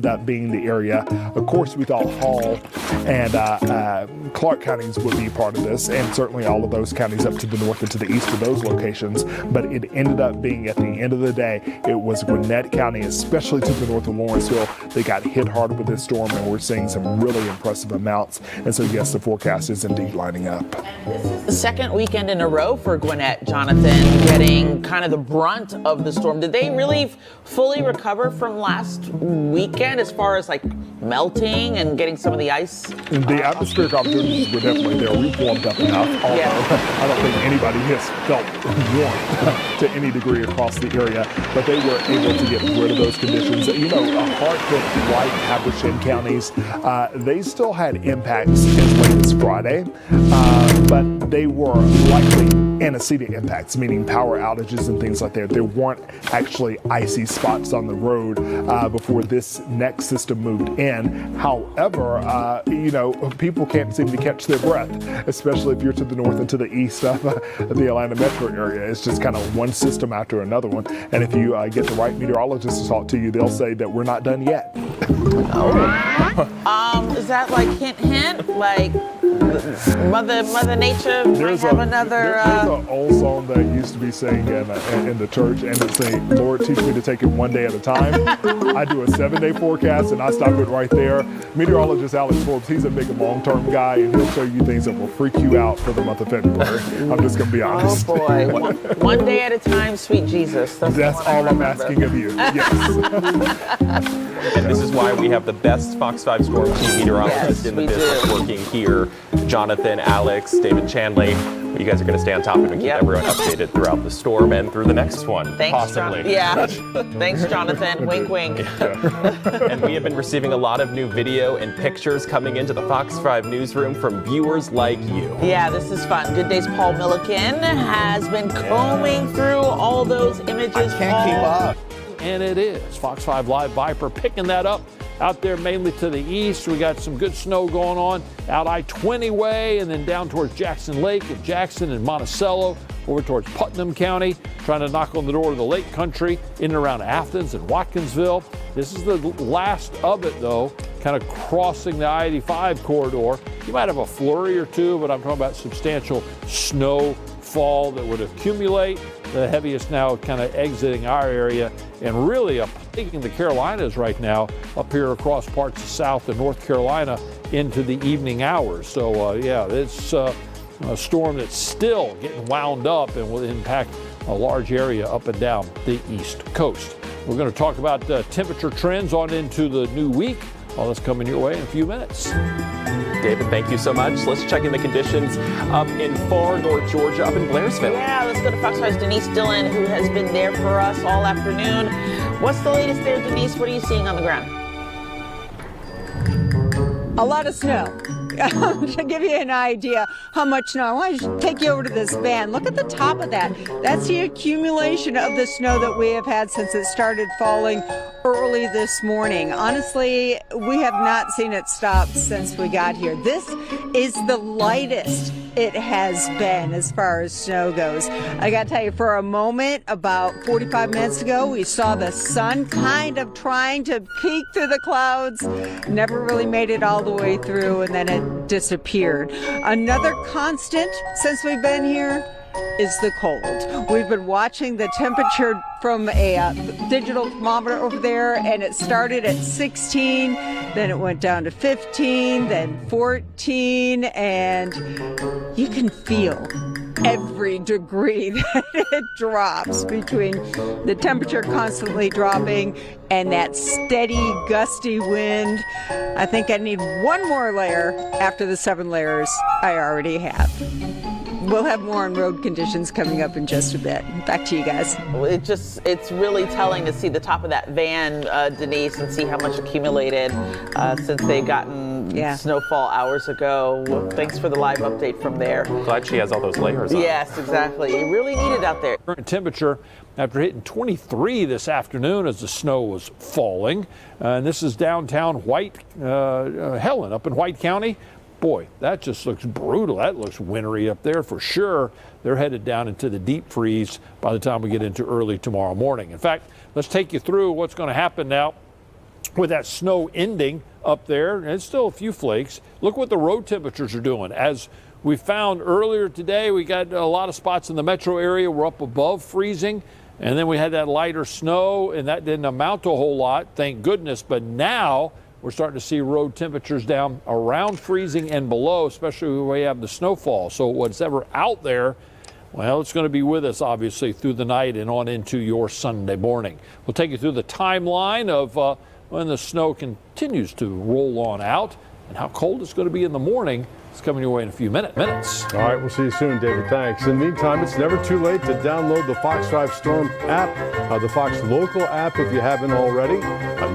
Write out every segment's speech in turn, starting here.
that being the area. Of course, we thought Hall and Clark counties would be part of this, and certainly all of those counties up to the north and to the east of those locations. But it ended up being, at the end of the day, it was Gwinnett County, especially to the north of Lawrenceville. They got hit hard with this storm, and we're seeing some really impressive amounts. And so, yes, the forecast is indeed lining up. This is the second weekend in a row for Gwinnett, Jonathan, getting kind of the brunt of the storm. Did they really fully recover from last weekend as far as like melting and getting some of the ice? The atmospheric opportunities were definitely there. We've warmed up enough, although I don't think anybody has felt warm to any degree across the area, but they were able to get rid of those conditions. You know, Hartford, White, Habersham counties, they still had impacts as late as Friday, but they were likely antecedent impacts, meaning power outages and things like that. There weren't actually icy spots on the road before this next system moved in. However, you know, people can't seem to catch their breath, especially if you're to the north and to the east of the Atlanta metro area. It's just kind of one system after another one. And if you get the right meteorologist to talk to you, they'll say that we're not done yet. Is that like hint, like Mother Nature might have another? There's an old song that used to be sang in the church, and it's saying, "Lord, teach me to take it one day at a time." I do a 7-day forecast, and I stop it right there. Meteorologist Alex Forbes, he's a big long-term guy, and he'll show you things that will freak you out for the month of February. I'm just going to be honest. Oh boy, one day at a time, sweet Jesus. That's all I'm asking of you. Yes. And this is why we have the best Fox 5 Storm Team meteorologists in the business working here. Jonathan, Alex, David Chanley. You guys are going to stay on top of it and keep everyone updated throughout the storm and through the next one, possibly. Thanks, Jonathan. Wink, wink. And we have been receiving a lot of new video and pictures coming into the Fox 5 newsroom from viewers like you. Yeah, this is fun. Good Day's Paul Milliken has been combing through all those images. I can't keep up. And it is. Fox 5 Live Viper picking that up out there mainly to the east. We got some good snow going on out I-20 way and then down towards Jackson Lake and Jackson and Monticello over towards Putnam County, trying to knock on the door of the Lake Country in and around Athens and Watkinsville. This is the last of it, though, kind of crossing the I-85 corridor. You might have a flurry or two, but I'm talking about substantial snowfall that would accumulate. The heaviest now kind of exiting our area and really taking the Carolinas right now up here across parts of South and North Carolina into the evening hours. So, yeah, it's a storm that's still getting wound up and will impact a large area up and down the East Coast. We're going to talk about temperature trends on into the new week. All that's coming your way in a few minutes. David, thank you so much. Let's check in the conditions up in far north Georgia, up in Blairsville. Yeah, let's go to Fox 5's Denise Dillon, who has been there for us all afternoon. What's the latest there, Denise? What are you seeing on the ground? A lot of snow. To give you an idea how much snow, I want to take you over to this van. Look at the top of that. That's the accumulation of the snow that we have had since it started falling early this morning. Honestly, we have not seen it stop since we got here. This is the lightest it has been as far as snow goes. I got to tell you, for a moment, about 45 minutes ago, we saw the sun kind of trying to peek through the clouds. Never really made it all the way through, and then it disappeared. Another constant since we've been here is the cold. We've been watching the temperature from a digital thermometer over there, and it started at 16, then it went down to 15, then 14, and you can feel every degree that it drops between the temperature constantly dropping and that steady, gusty wind. I think I need one more layer after the 7 layers I already have. We'll have more on road conditions coming up in just a bit. Back to you guys. It's really telling to see the top of that van, Denise, and see how much accumulated since they've gotten snowfall hours ago. Well, thanks for the live update from there. Glad she has all those layers on. Yes, exactly. You really need it out there. Current temperature after hitting 23 this afternoon as the snow was falling. And this is downtown Helen up in White County. Boy, that just looks brutal. That looks wintry up there for sure. They're headed down into the deep freeze by the time we get into early tomorrow morning. In fact, let's take you through what's going to happen now with that snow ending up there, and it's still a few flakes. Look what the road temperatures are doing. As we found earlier today, we got a lot of spots in the metro area were up above freezing, and then we had that lighter snow, and that didn't amount to a whole lot, thank goodness. But now we're starting to see road temperatures down around freezing and below, especially when we have the snowfall. So what's ever out there, well, it's going to be with us, obviously, through the night and on into your Sunday morning. We'll take you through the timeline of when the snow continues to roll on out and how cold it's going to be in the morning. It's coming your way in a few minutes. All right, we'll see you soon, David. Thanks. In the meantime, it's never too late to download the Fox 5 Storm app, the Fox Local app if you haven't already.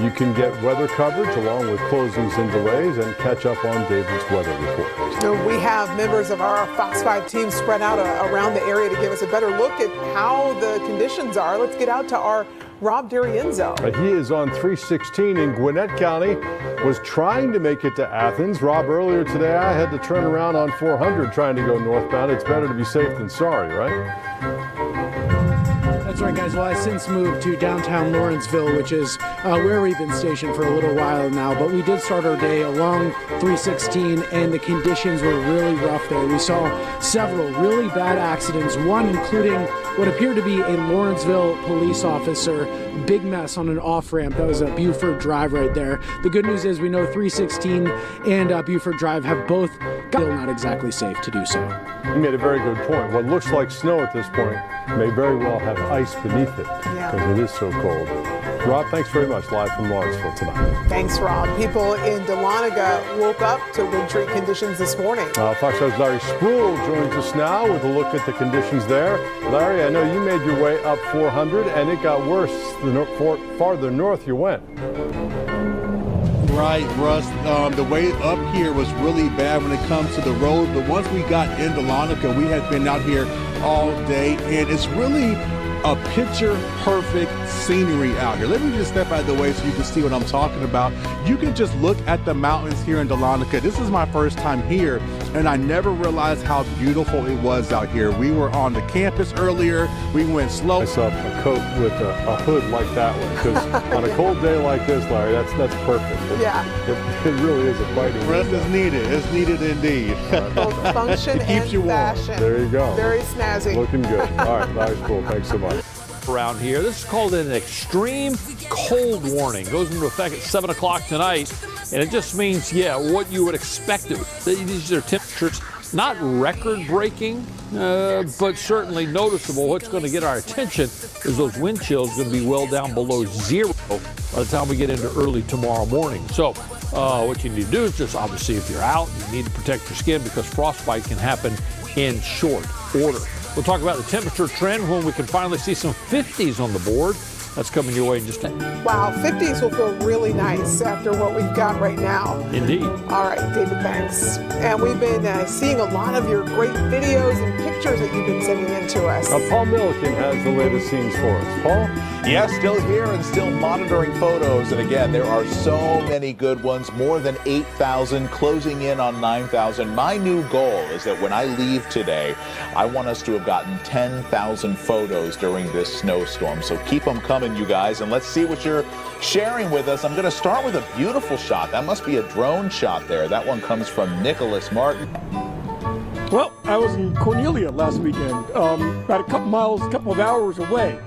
You can get weather coverage along with closings and delays and catch up on David's weather report. So we have members of our Fox 5 team spread out around the area to give us a better look at how the conditions are. Let's get out to our Rob D'Arienzo. He is on 316 in Gwinnett County, was trying to make it to Athens. Rob, earlier today I had to turn around on 400 trying to go northbound. It's better to be safe than sorry, right? That's right, guys. Well, I since moved to downtown Lawrenceville, which is where we've been stationed for a little while now. But we did start our day along 316, and the conditions were really rough there. We saw several really bad accidents, one including what appeared to be a Lawrenceville police officer. Big mess on an off-ramp. That was a Buford Drive right there. The good news is we know 316 and Buford Drive have both still not exactly safe to do so. You made a very good point. What looks like snow at this point may very well have ice beneath it because it is so cold. Rob, thanks very much. Live from Lawrenceville tonight. Thanks, Rob. People in Dahlonega woke up to wintry conditions this morning. Fox 5's Larry Spruill joins us now with a look at the conditions there. Larry, I know you made your way up 400, and it got worse the farther north you went. Right, Russ. The way up here was really bad when it comes to the road, but once we got in Dahlonega, we had been out here all day, and it's really a picture-perfect scenery out here. Let me just step out of the way so you can see what I'm talking about. You can just look at the mountains here in Dahlonega. This is my first time here, and I never realized how beautiful it was out here. We were on the campus earlier. We went slow. I saw a coat with a hood like that one, because on a cold day like this, Larry, that's perfect. It really is a fighting. Rest is needed. It's needed indeed. Both function and fashion. There you go. Very snazzy. Looking good. All right, Larry Spruill, thanks so much. Around here, this is called an extreme cold warning. Goes into effect at 7 o'clock tonight, and it just means, what you would expect it. These are temperatures not record-breaking, but certainly noticeable. What's going to get our attention is those wind chills going to be well down below zero by the time we get into early tomorrow morning. So what you need to do is just, obviously, if you're out, you need to protect your skin because frostbite can happen in short order. We'll talk about the temperature trend when we can finally see some 50s on the board. That's coming your way in just a minute. Wow, 50s will feel really nice after what we've got right now. Indeed. All right, David, thanks. And we've been seeing a lot of your great videos and pictures that you've been sending in to us. Paul Milliken has the latest scenes for us. Paul? Yeah, still here and still monitoring photos. And again, there are so many good ones, more than 8,000, closing in on 9,000. My new goal is that when I leave today, I want us to have gotten 10,000 photos during this snowstorm. So keep them coming, you guys, and let's see what you're sharing with us. I'm going to start with a beautiful shot. That must be a drone shot there. That one comes from Nicholas Martin. Well, I was in Cornelia last weekend, about a couple of hours away.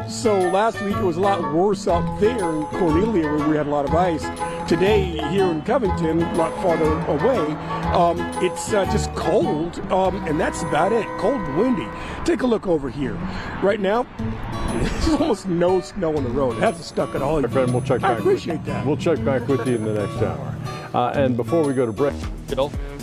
So last week it was a lot worse out there in Cornelia where we had a lot of ice. Today here in Covington, a lot farther away, it's just cold, and that's about it. Cold and windy. Take a look over here. Right now, there's almost no snow on the road. It hasn't stuck at all. My friend, we'll check back. I appreciate that. We'll check back with you in the next hour. And before we go to break,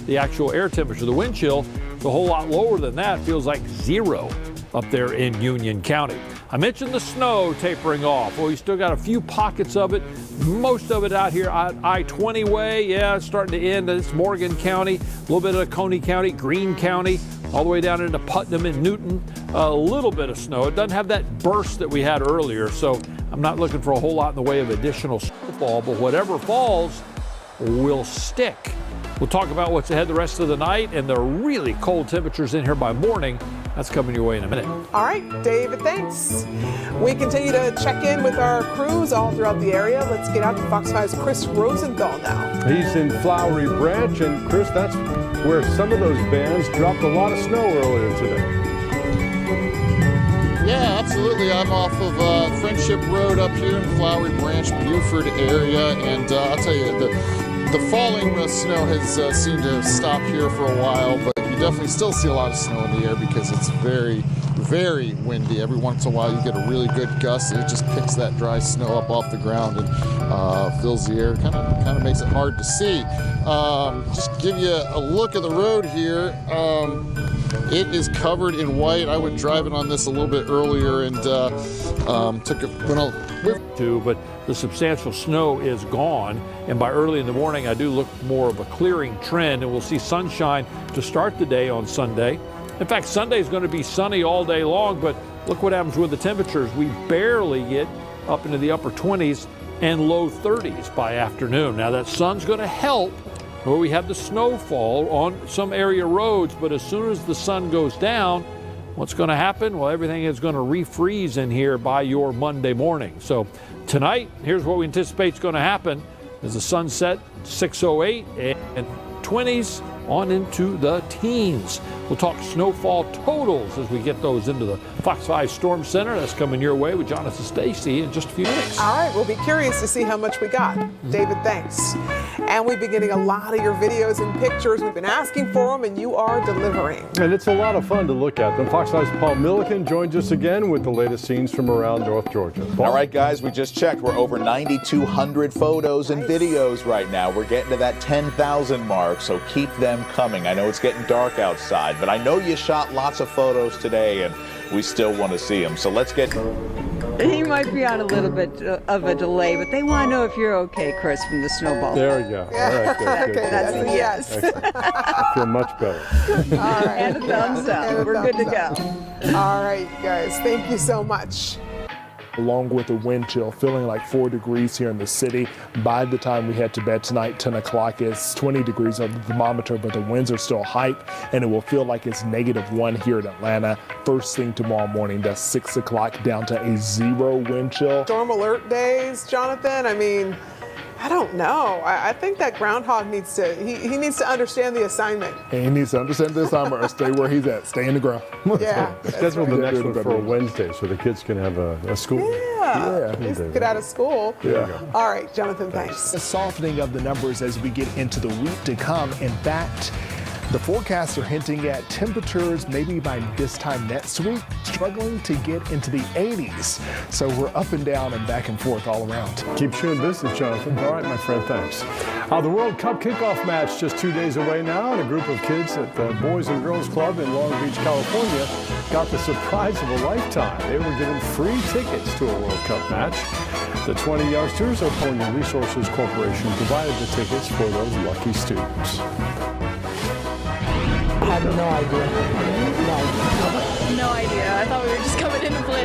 the actual air temperature, the wind chill, is a whole lot lower than that. Feels like zero up there in Union County. I mentioned the snow tapering off. Well, you still got a few pockets of it. Most of it out here on I-20 way. Yeah, it's starting to end. It's Morgan County, a little bit of Coney County, Greene County, all the way down into Putnam and Newton. A little bit of snow. It doesn't have that burst that we had earlier, so I'm not looking for a whole lot in the way of additional snowfall, but whatever falls will stick. We'll talk about what's ahead the rest of the night and the really cold temperatures in here by morning That's coming your way in a minute. All right, David, thanks. We continue to check in with our crews all throughout the area. Let's get out to Fox 5's Chris Rosenthal now. He's in Flowery Branch, and Chris, that's where some of those bands dropped a lot of snow earlier today. Yeah, absolutely. I'm off of Friendship Road up here in Flowery Branch, Buford area, and I'll tell you, the falling snow has seemed to stop here for a while, but you definitely still see a lot of snow in the air because it's very, very windy. Every once in a while you get a really good gust and it just picks that dry snow up off the ground and fills the air. Kind of makes it hard to see. Just give you a look at the road here. It is covered in white. I went driving on this a little bit earlier and but the substantial snow is gone, and by early in the morning I do look more of a clearing trend, and we'll see sunshine to start the day on Sunday. In fact, Sunday is going to be sunny all day long, but look what happens with the temperatures. We barely get up into the upper 20s and low 30s by afternoon. Now that sun's going to help where we have the snowfall on some area roads, but as soon as the sun goes down, what's going to happen? Well, everything is going to refreeze in here by your Monday morning. So tonight, here's what we anticipate is going to happen. As the sun set 6:08 and 20s on into the teens. We'll talk snowfall totals as we get those into the Fox 5 Storm Center. That's coming your way with Jonathan Stacy in just a few minutes. All right, we'll be curious to see how much we got. David, thanks. And we've been getting a lot of your videos and pictures. We've been asking for them, and you are delivering. And it's a lot of fun to look at them. Fox 5's Paul Milliken joins us again with the latest scenes from around North Georgia. Paul? All right, guys, we just checked. We're over 9,200 photos and videos right now. We're getting to that 10,000 mark, so keep them coming. I know it's getting dark outside, but I know you shot lots of photos today, and we still want to see them. So let's get... He might be on a little bit of a delay, but they want to know if you're okay, Chris, from the snowball. There we go. All right, good, Okay, that's a yes. I feel much better. All right. And a thumbs up. And a We're good to thumbs go. All right, guys. Thank you so much. Along with the wind chill, feeling like 4 degrees here in the city. By the time we head to bed tonight, 10 o'clock, it's 20 degrees on the thermometer, but the winds are still high, and it will feel like it's -1 here in Atlanta. First thing tomorrow morning, that's 6 o'clock, down to a 0 wind chill. Storm alert days, Jonathan. I mean, I don't know. I think that groundhog needs to, he needs to understand the assignment. And he needs to understand the assignment or stay where he's at, stay in the ground. Yeah. Schedule the next one for a Wednesday so the kids can have a school. Yeah. Just get out of school. Yeah. All right, Jonathan, thanks. A softening of the numbers as we get into the week to come. In fact, the forecasts are hinting at temperatures maybe by this time next week, struggling to get into the 80s. So we're up and down and back and forth all around. Keeps you in business, Jonathan. All right, my friend, thanks. The World Cup kickoff match just 2 days away now, and a group of kids at the Boys and Girls Club in Long Beach, California, got the surprise of a lifetime. They were given free tickets to a World Cup match. The 20 youngsters of California Resources Corporation provided the tickets for those lucky students. I have no idea. No idea. I thought we were just coming in to play.